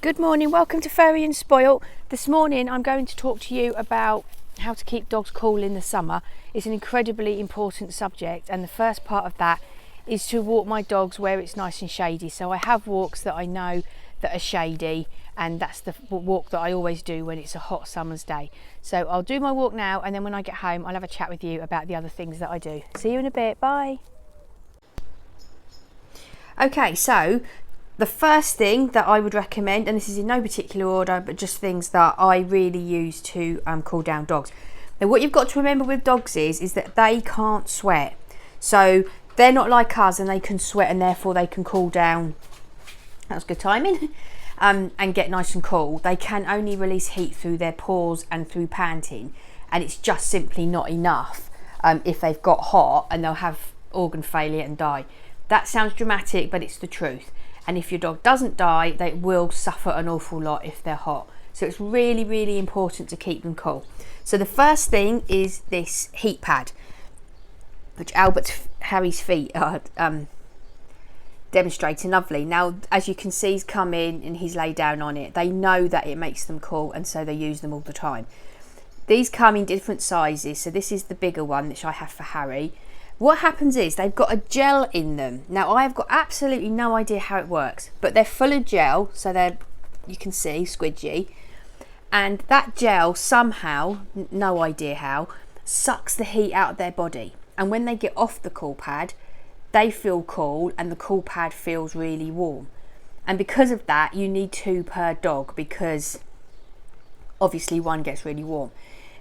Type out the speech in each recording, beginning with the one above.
Good morning, welcome to Furry and Spoilt. This morning I'm going to talk to you about how to keep dogs cool in the summer. It's an incredibly important subject, and the first part of that is to walk my dogs where it's nice and shady. So I have walks that I know that are shady, and that's the walk that I always do when it's a hot summer's day. So I'll do my walk now, and then when I get home I'll have a chat with you about the other things that I do. See you in a bit, bye. Okay, so the first thing that I would recommend, and this is in no particular order, but just things that I really use to cool down dogs. Now what you've got to remember with dogs is that they can't sweat. So they're not like us, and they can sweat and therefore they can cool down. That was good timing. And get nice and cool. They can only release heat through their pores and through panting, and it's just simply not enough if they've got hot, and they'll have organ failure and die. That sounds dramatic, but it's the truth. And if your dog doesn't die, they will suffer an awful lot if they're hot. So it's really, really important to keep them cool. So the first thing is this heat pad, which Harry's feet are demonstrating lovely. Now, as you can see, he's come in and he's laid down on it. They know that it makes them cool, and so they use them all the time. These come in different sizes. So this is the bigger one, which I have for Harry. What happens is they've got a gel in them. Now I've got absolutely no idea how it works, but they're full of gel, so they're, you can see, squidgy. And that gel somehow, no idea how, sucks the heat out of their body. And when they get off the cool pad, they feel cool and the cool pad feels really warm. And because of that, you need 2 per dog, because obviously one gets really warm.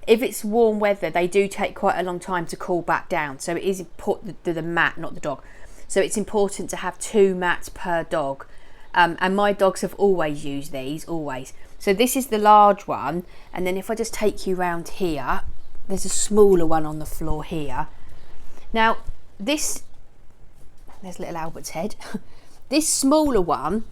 If it's warm weather, they do take quite a long time to cool back down. So it is important to the mat, not the dog. So it's important to have 2 mats per dog. And my dogs have always used these, always. So this is the large one. And then if I just take you around here, there's a smaller one on the floor here. Now, there's little Albert's head. This smaller one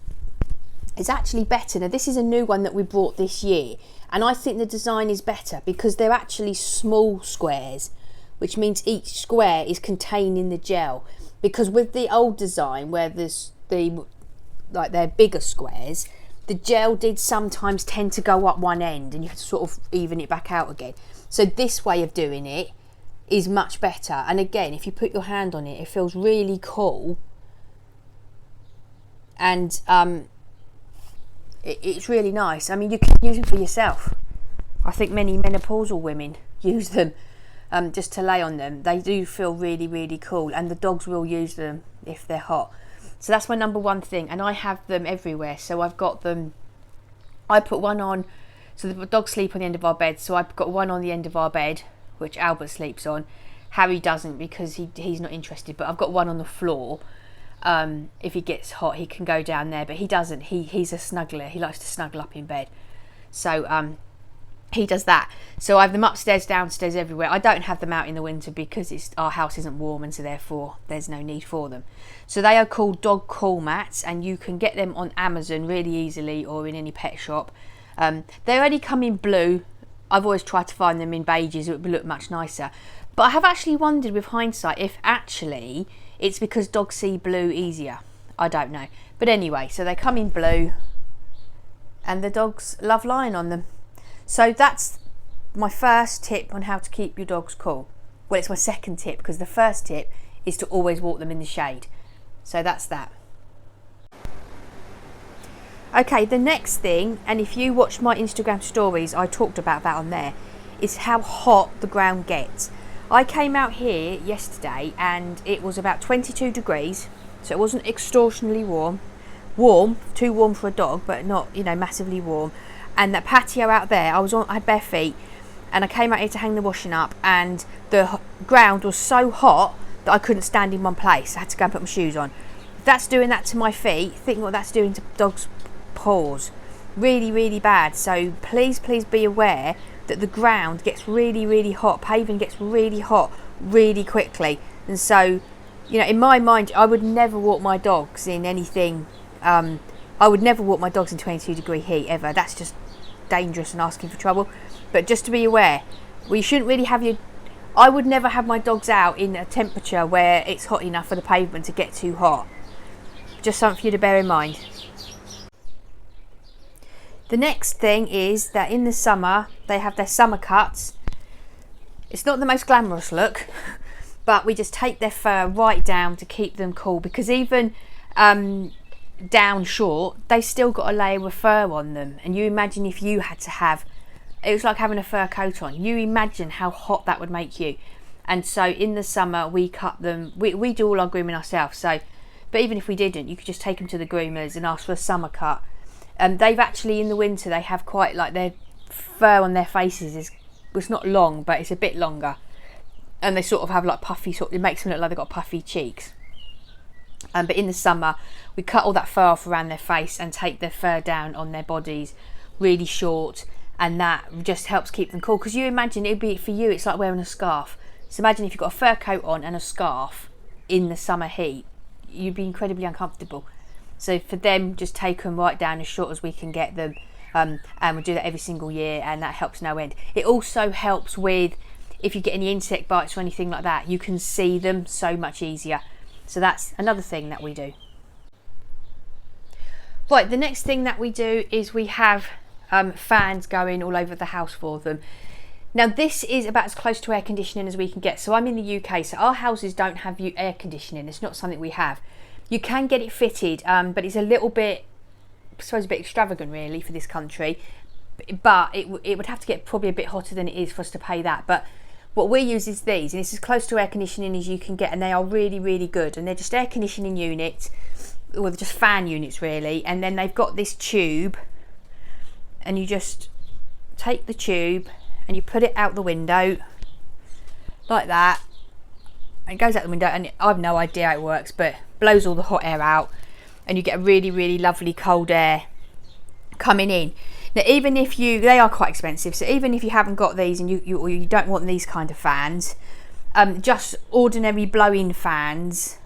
is actually better. Now this is a new one that we brought this year, and I think the design is better because they're actually small squares, which means each square is contained in the gel. Because with the old design, where there's they're bigger squares, the gel did sometimes tend to go up one end and you had to sort of even it back out again. So this way of doing it is much better, and again, if you put your hand on it, it feels really cool, and it's really nice. I mean, you can use them for yourself. I think many menopausal women use them just to lay on them. They do feel really, really cool, and the dogs will use them if they're hot. So that's my number one thing, and I have them everywhere. So I've got them, I put one on, so the dogs sleep on the end of our bed, so I've got one on the end of our bed, which Albert sleeps on. Harry doesn't because he's not interested, but I've got one on the floor. If he gets hot, he can go down there, but he doesn't. He's a snuggler. He likes to snuggle up in bed. So he does that. So I have them upstairs, downstairs, everywhere. I don't have them out in the winter because our house isn't warm, and so therefore there's no need for them. So they are called dog cool mats, and you can get them on Amazon really easily, or in any pet shop. They only come in blue. I've always tried to find them in beiges. It would look much nicer. But I have actually wondered with hindsight if actually it's because dogs see blue easier. I don't know. But anyway, so they come in blue and the dogs love lying on them. So that's my first tip on how to keep your dogs cool. Well, it's my second tip, because the first tip is to always walk them in the shade. So that's that. Okay, the next thing, and if you watch my Instagram stories, I talked about that on there, is how hot the ground gets. I came out here yesterday and it was about 22 degrees, so it wasn't extortionately warm. Warm, too warm for a dog, but not, massively warm. And that patio out there, I had bare feet, and I came out here to hang the washing up, and the ground was so hot that I couldn't stand in one place. I had to go and put my shoes on. If that's doing that to my feet, think what that's doing to dogs' paws. Really, really bad. So please be aware that the ground gets really, really hot. Paving gets really hot really quickly, and so in my mind, I would never walk my dogs in anything. I would never walk my dogs in 22 degree heat ever. That's just dangerous and asking for trouble. But just to be aware, we shouldn't really have I would never have my dogs out in a temperature where it's hot enough for the pavement to get too hot. Just something for you to bear in mind. The next thing is that in the summer they have their summer cuts. It's not the most glamorous look, but we just take their fur right down to keep them cool, because even down short, they still got a layer of fur on them. And you imagine if you had to have, it was like having a fur coat on. You imagine how hot that would make you. And so in the summer we cut them, we do all our grooming ourselves. So, but even if we didn't, you could just take them to the groomers and ask for a summer cut. They've actually, in the winter, they have quite, like, their fur on their faces is, it's not long, but it's a bit longer. And they sort of have like puffy, it makes them look like they've got puffy cheeks. But in the summer, we cut all that fur off around their face and take their fur down on their bodies really short, and that just helps keep them cool. Because you imagine, it'd be, for you, it's like wearing a scarf. So imagine if you've got a fur coat on and a scarf in the summer heat, you'd be incredibly uncomfortable. So for them, just take them right down as short as we can get them, and we'll do that every single year, and that helps no end. It also helps with, if you get any insect bites or anything like that, you can see them so much easier. So that's another thing that we do. Right, the next thing that we do is we have fans going all over the house for them. Now this is about as close to air conditioning as we can get. So I'm in the UK, so our houses don't have air conditioning. It's not something we have. You can get it fitted, but it's a little bit, I suppose, a bit extravagant really for this country. But it would have to get probably a bit hotter than it is for us to pay that. But what we use is these, and it's as close to air conditioning as you can get, and they are really, really good. And they're just air conditioning units, or they're just fan units really. And then they've got this tube, and you just take the tube and you put it out the window like that. It goes out the window, and I have no idea how it works, but blows all the hot air out, and you get a really, really lovely cold air coming in. Now, even if they are quite expensive, so even if you haven't got these and you don't want these kind of fans, just ordinary blowing fans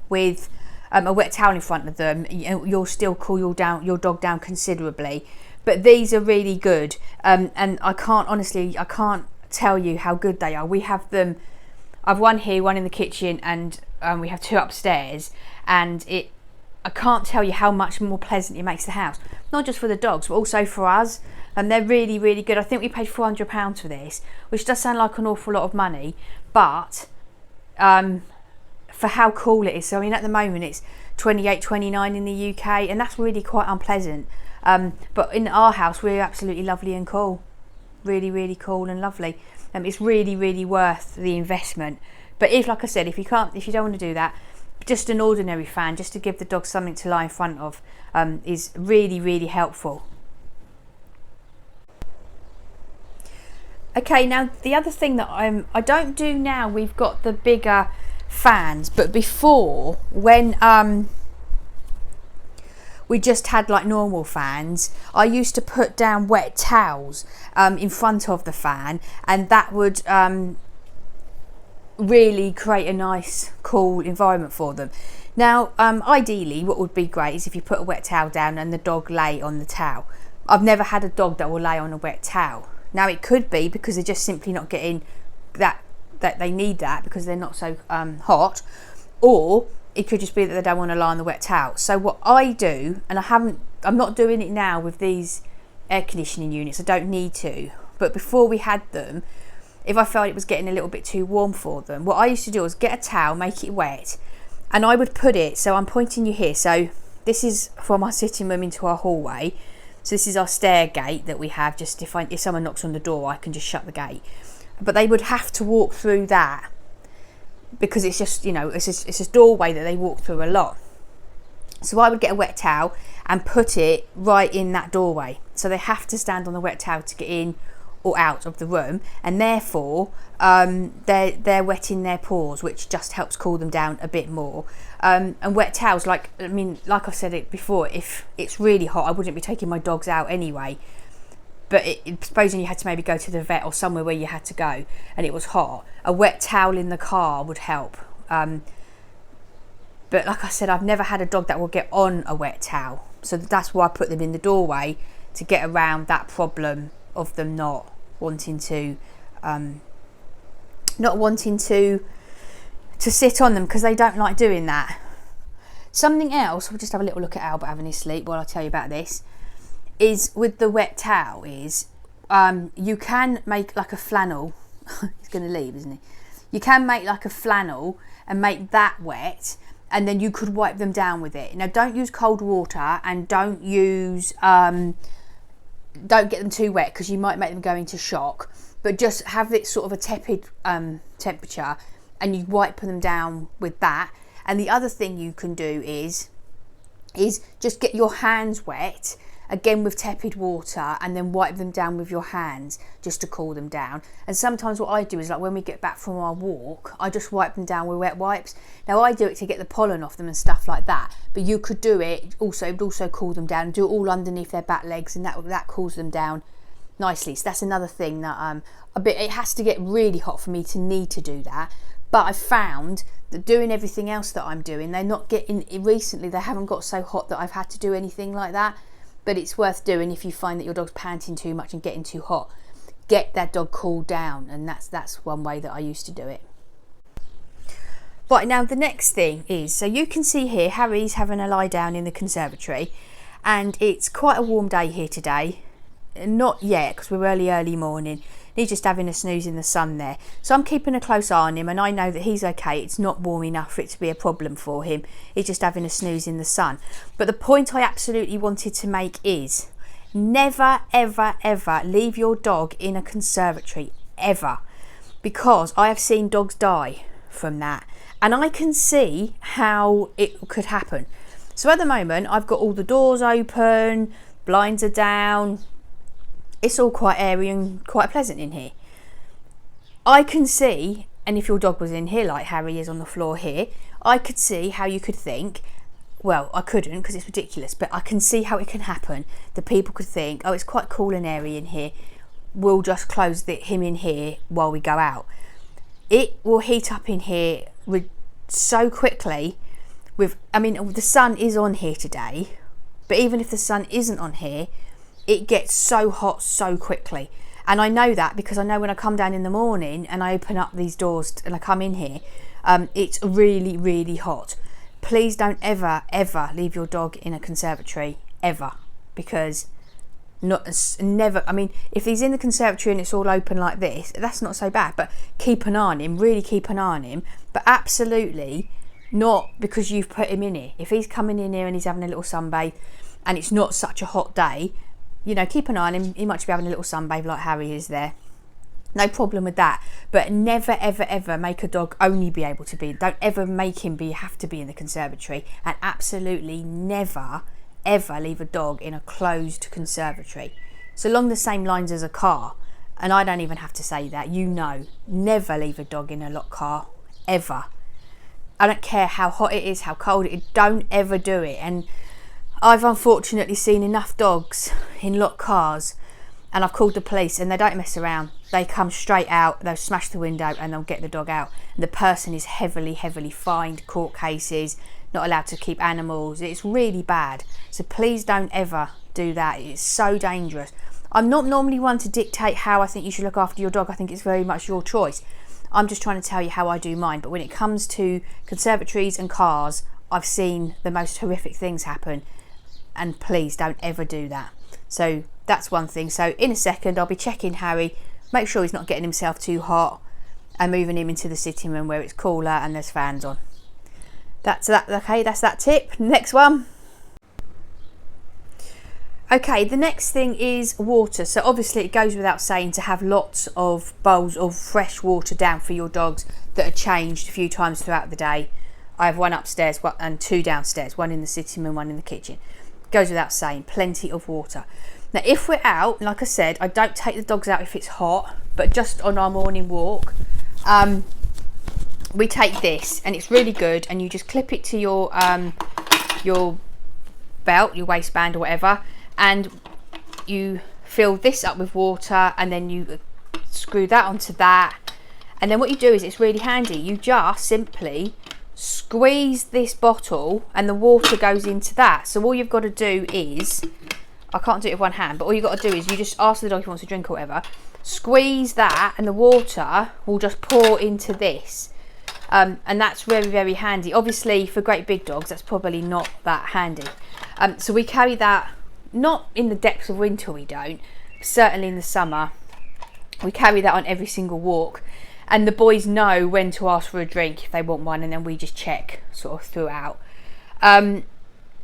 with a wet towel in front of them, you'll still cool your dog down considerably. But these are really good, and I can't tell you how good they are. We have them, I've one here, one in the kitchen, and we have two upstairs, and I can't tell you how much more pleasant it makes the house. Not just for the dogs, but also for us. And they're really, really good. I think we paid £400 for this, which does sound like an awful lot of money, but for how cool it is. So I mean, at the moment it's 28, 29 in the UK, and that's really quite unpleasant. But in our house, we're absolutely lovely and cool. Really, really cool and lovely. It's really, really worth the investment. But like I said, if you don't want to do that, just an ordinary fan, just to give the dog something to lie in front of, is really, really helpful. Okay, now the other thing that I don't do now, we've got the bigger fans, but before, when we just had like normal fans, I used to put down wet towels in front of the fan, and that would really create a nice cool environment for them. Now ideally what would be great is if you put a wet towel down and the dog lay on the towel. I've never had a dog that will lay on a wet towel. Now it could be because they're just simply not getting that they need that because they're not so hot, or it could just be that they don't want to lie on the wet towel. So what I do, and I'm not doing it now with these air conditioning units, I don't need to, but before we had them, if I felt it was getting a little bit too warm for them, what I used to do was get a towel, make it wet, and I would put it, so I'm pointing you here, so this is from our sitting room into our hallway, so this is our stair gate that we have, just if someone knocks on the door, I can just shut the gate. But they would have to walk through that, because it's just, it's a doorway that they walk through a lot. So I would get a wet towel and put it right in that doorway, so they have to stand on the wet towel to get in or out of the room, and therefore they're wetting their paws, which just helps cool them down a bit more. And wet towels, like I've said it before, if it's really hot, I wouldn't be taking my dogs out anyway, but supposing you had to maybe go to the vet or somewhere where you had to go and it was hot, a wet towel in the car would help. But like I said, I've never had a dog that will get on a wet towel, so that's why I put them in the doorway, to get around that problem of them not wanting to sit on them, because they don't like doing that. Something else, we'll just have a little look at Albert having his sleep while I tell you about this. is with the wet towel is you can make like a flannel. He's going to leave, isn't he? You can make like a flannel and make that wet, and then you could wipe them down with it. Now don't use cold water, and don't get them too wet because you might make them go into shock, but just have it sort of a tepid temperature, and you wipe them down with that. And the other thing you can do is just get your hands wet again with tepid water, and then wipe them down with your hands just to cool them down. And sometimes what I do is, like when we get back from our walk, I just wipe them down with wet wipes. Now I do it to get the pollen off them and stuff like that, but you could do it also, it would also cool them down, and do it all underneath their back legs, and that cools them down nicely. So that's another thing that it has to get really hot for me to need to do that. But I've found that doing everything else that I'm doing, they're not getting, recently they haven't got so hot that I've had to do anything like that. But it's worth doing if you find that your dog's panting too much and getting too hot. Get that dog cooled down, and that's one way that I used to do it. Right, now the next thing is, so you can see here Harry's having a lie down in the conservatory, and it's quite a warm day here today. Not yet, because we're early morning. He's just having a snooze in the sun there. So I'm keeping a close eye on him, and I know that he's okay. It's not warm enough for it to be a problem for him. He's just having a snooze in the sun. But the point I absolutely wanted to make is never, ever, ever leave your dog in a conservatory, ever. Because I have seen dogs die from that. And I can see how it could happen. So at the moment, I've got all the doors open, blinds are down. It's all quite airy and quite pleasant in here. I can see, and if your dog was in here like Harry is on the floor here, I could see how you could think, well, I couldn't because it's ridiculous, but I can see how it can happen. The people could think, oh, it's quite cool and airy in here. We'll just close him in here while we go out. It will heat up in here so quickly. The sun is on here today, but even if the sun isn't on here, it gets so hot so quickly. And I know that because I know when I come down in the morning and I open up these doors and I come in here, it's really, really hot. Please don't ever, ever leave your dog in a conservatory, ever. Because never, if he's in the conservatory and it's all open like this, that's not so bad. But keep an eye on him, really keep an eye on him. But absolutely not because you've put him in here. If he's coming in here and he's having a little sunbathe and it's not such a hot day, keep an eye on him. He might be having a little sunbathe like Harry is there. No problem with that. But never, ever, ever make a dog only be able to be. Don't ever make him have to be in the conservatory. And absolutely never, ever leave a dog in a closed conservatory. It's along the same lines as a car. And I don't even have to say that. Never leave a dog in a locked car. Ever. I don't care how hot it is, how cold it is. Don't ever do it. And I've unfortunately seen enough dogs in locked cars, and I've called the police, and they don't mess around. They come straight out, they'll smash the window and they'll get the dog out. And the person is heavily, heavily fined, court cases, not allowed to keep animals. It's really bad. So please don't ever do that. It's so dangerous. I'm not normally one to dictate how I think you should look after your dog. I think it's very much your choice. I'm just trying to tell you how I do mine. But when it comes to conservatories and cars, I've seen the most horrific things happen. And please don't ever do that. So that's one thing. So in a second I'll be checking Harry, make sure he's not getting himself too hot, and moving him into the sitting room where it's cooler and there's fans on. That's that. Okay, that's that tip. Next one. Okay, the next thing is water. So obviously it goes without saying to have lots of bowls of fresh water down for your dogs that are changed a few times throughout the day. I have one upstairs and two downstairs, one in the sitting room, one in the kitchen. Goes without saying, plenty of water. Now if we're out, like I said, I don't take the dogs out if it's hot, but just on our morning walk, we take this, and it's really good, and you just clip it to your belt, your waistband or whatever, and you fill this up with water, and then you screw that onto that, and then what you do is, it's really handy, you just simply squeeze this bottle and the water goes into that. So all you've got to do is, I can't do it with one hand, but all you've got to do is you just ask the dog if he wants to drink or whatever, squeeze that, and the water will just pour into this, and that's very, very handy. Obviously for great big dogs that's probably not that handy. So we carry that not in the depths of winter we don't, certainly in the summer we carry that on every single walk, and the boys know when to ask for a drink if they want one, and then we just check sort of throughout. And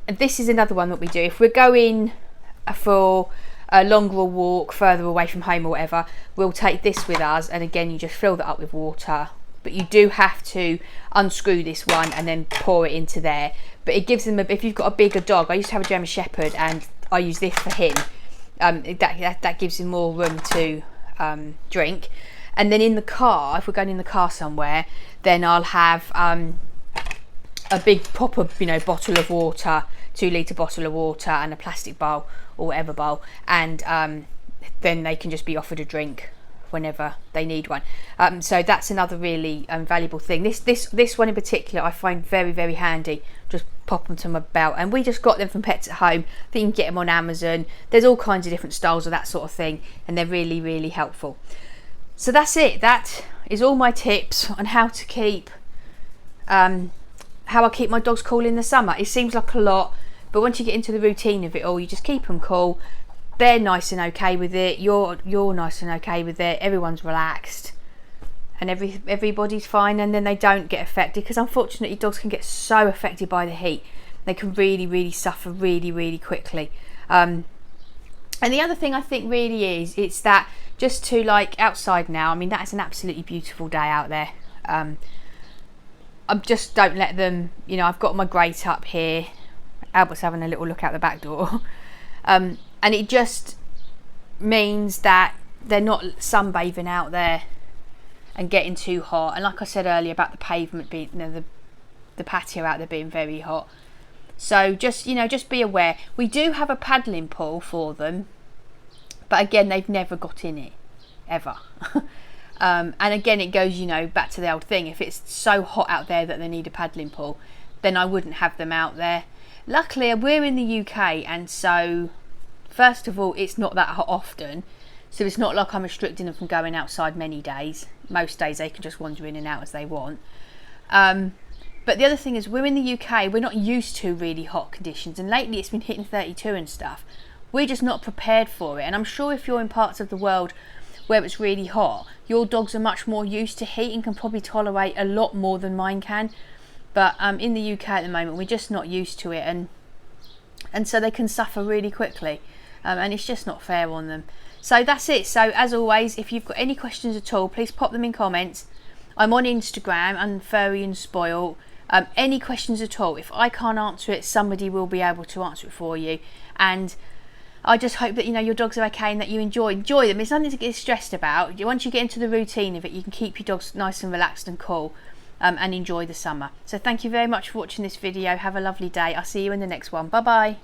this is another one that we do if we're going for a longer walk further away from home or whatever. We'll take this with us, and again you just fill that up with water, but you do have to unscrew this one and then pour it into there. But it gives them if you've got a bigger dog, I used to have a German Shepherd and I use this for him, that gives him more room to drink. And then in the car, if we're going in the car somewhere, then I'll have a big proper bottle of water, 2 litre bottle of water, and a plastic bowl or whatever bowl, and then they can just be offered a drink whenever they need one. So that's another really valuable thing. This one in particular I find very, very handy. Just pop them to my belt, and we just got them from Pets at Home. I think you can get them on Amazon. There's all kinds of different styles of that sort of thing, and they're really, really helpful. So that's it. That is all my tips on how to keep how I keep my dogs cool in the summer. It seems like a lot, but once you get into the routine of it all, you just keep them cool. They're nice and okay with it. You're nice and okay with it. Everyone's relaxed, and everybody's fine, and then they don't get affected, because unfortunately dogs can get so affected by the heat. They can really, really suffer really, really quickly. And the other thing I think really is, it's that just to like outside now, I mean that is an absolutely beautiful day out there. I just don't let them, I've got my grate up here. Albert's having a little look out the back door. And it just means that they're not sunbathing out there and getting too hot. And like I said earlier about the pavement being, the patio out there being very hot. So just be aware. We do have a paddling pool for them, but again, they've never got in it ever. And again, it goes back to the old thing. If it's so hot out there that they need a paddling pool, then I wouldn't have them out there. Luckily we're in the UK, and so first of all it's not that hot often, so it's not like I'm restricting them from going outside many days. Most days they can just wander in and out as they want. But the other thing is, we're in the UK, we're not used to really hot conditions, and lately it's been hitting 32 and stuff. We're just not prepared for it. And I'm sure if you're in parts of the world where it's really hot, your dogs are much more used to heat and can probably tolerate a lot more than mine can. But in the UK at the moment, we're just not used to it, and so they can suffer really quickly, and it's just not fair on them. So that's it. So as always, if you've got any questions at all, please pop them in comments. I'm on Instagram and Furry and Spoilt. Any questions at all, if I can't answer it, somebody will be able to answer it for you. And I just hope that your dogs are okay and that you enjoy them. It's nothing to get stressed about. Once you get into the routine of it, you can keep your dogs nice and relaxed and cool, and enjoy the summer. So thank you very much for watching this video. Have a lovely day. I'll see you in the next one. Bye bye.